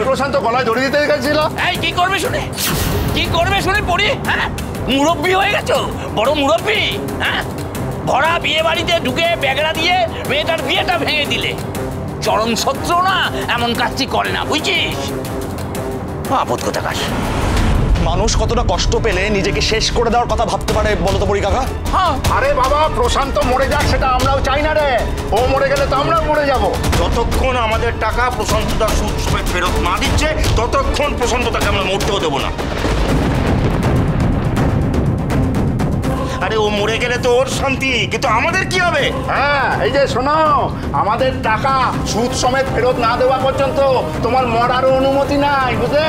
প্রশান্ত গলায় দড়ি দিতে গেছিল। এই কি করবে শুনে, কি করবে শুনে পড়ি? হ্যাঁ, মুরব্বী হয়ে গেছো, বড় মুরব্বী। হ্যাঁ, ভরা বিয়ে বাড়িতে ঢুকে ব্যাগড়া দিয়ে মেয়েটার বিয়েটা ভেঙে দিলে। চরম শত্রু না এমন কাজটি করে না, বুঝছিস? আপদ কোথাকার। মানুষ কতটা কষ্ট পেলে নিজেকে শেষ করে দেওয়ার কথা ভাবতে পারে বলো তো পরি কাকা? আরে বাবা, প্রশান্ত মরে যাক সেটা আমরাও চাই না রে। ও মরে গেলে তো আমরাও মরে যাব। যতক্ষণ আমাদের টাকা প্রশান্ত তার সুদ সমেত ফেরত না দিচ্ছে ততক্ষণ প্রশান্ত তাকে আমরা মরতেও দেবো না। আরে ও মরে গেলে তো ওর শান্তি, কিন্তু আমাদের কি হবে? হ্যাঁ, এই যে শোনো, আমাদের টাকা সুদ সমেত ফেরত না দেওয়া পর্যন্ত তোমার মরারও অনুমতি নাই, বুঝলে?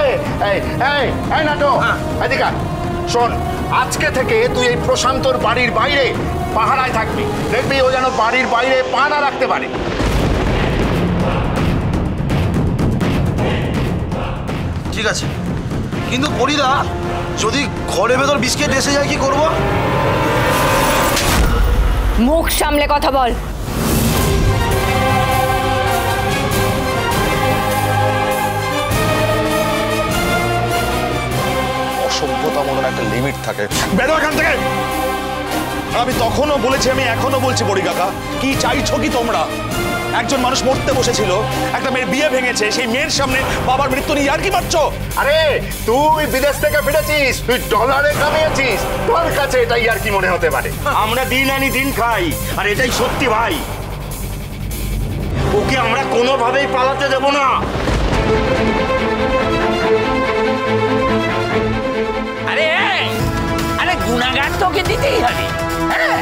এই এই এই নাটো, এদিকে আয়। শোন, আজকে থেকে তুই এই প্রশান্তর বাড়ির বাইরে পাহারায় থাকবি। দেখবি ও যেন বাড়ির বাইরে পা না রাখতে পারে। ঠিক আছে, কিন্তু পরিদা যদি ঘরে ভেতর বিস্কিট এসে যায় কি করবো? মুখ সামলে কথা বল। অসভ্যতা মনে একটা লিমিট থাকে। বেরো এখান থেকে। আমি তখনও বলেছি, আমি এখনো বলছি পরি কাকা, কি চাইছো কি তোমরা? একজন মানুষ মরতে বসেছিল, একটা মেয়ের বিয়ে ভেঙেছে, সেই মেয়ের সামনে বাবার মৃত্যু নিয়ে আর কি মারছো? আরে তুই বিদেশ থেকে ফিরেছিস, তুই ডলারে কামিয়েছিস, তোর কাছে এটাই আর কি মনে হতে পারে? আমরা দিন আনি দিন খাই, আর এটাই সত্যি ভাই। ওকে আমরা কোনোভাবেই পালাতে দেব না। আরে আরে গুনাগার তো ওকে দিতেই হবে। হ্যাঁ,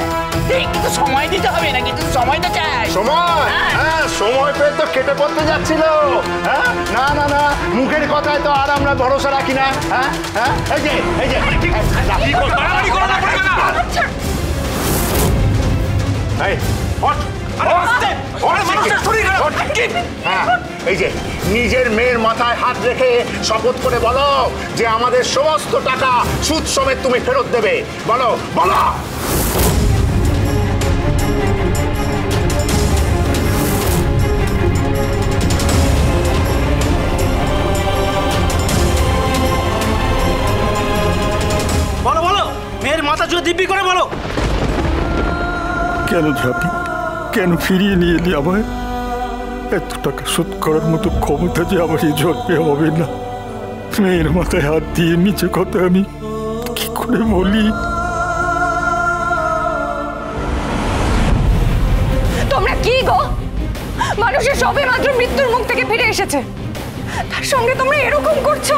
কিন্তু সময় দিতে হবে না, কিন্তু সময় তো চাই। সময়? হ্যাঁ, সময় পেয়ে তো কেটে পড়তে যাচ্ছিল। হ্যাঁ, না না না, মুখের কথায় তো আর আমরা ভরসা রাখি না। হ্যাঁ হ্যাঁ, এই যে এই যে এই যে নিজের মেয়ের মাথায় হাত রেখে শপথ করে বলো যে আমাদের সমস্ত টাকা সুদ সমেত তুমি ফেরত দেবে। বলো বলো। বলো বলো, মেয়ের মাথা জুড়ে দিব্যি করে বলো। কেন ঝাঁপি, কেন ফিরিয়ে নিয়ে এলি আমায়? এত টাকা শোধ করার মতো ক্ষমতা যে আমার এই জন্মে হবে না। মেয়ের মাথায় হাত দিয়ে নিচে কথা আমি কি করে বলি? তোমরা কি গো? মানুষের সবে মাত্র মৃত্যুর মুখ থেকে ফিরে এসেছে, তার সঙ্গে তোমরা এরকম করছো?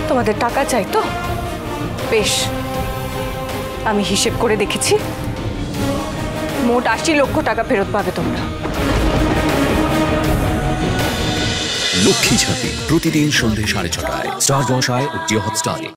তোমাদের টাকা চাই তো? বেশ, আমি হিসেব করে দেখেছি, মোট 80 লক্ষ টাকা ফেরত পাবে তোমরা। লক্ষ্মী ঝাঁপি প্রতিদিন সন্ধ্যে 6:30টায় স্টার জলসায় ও জিও হটস্টারে।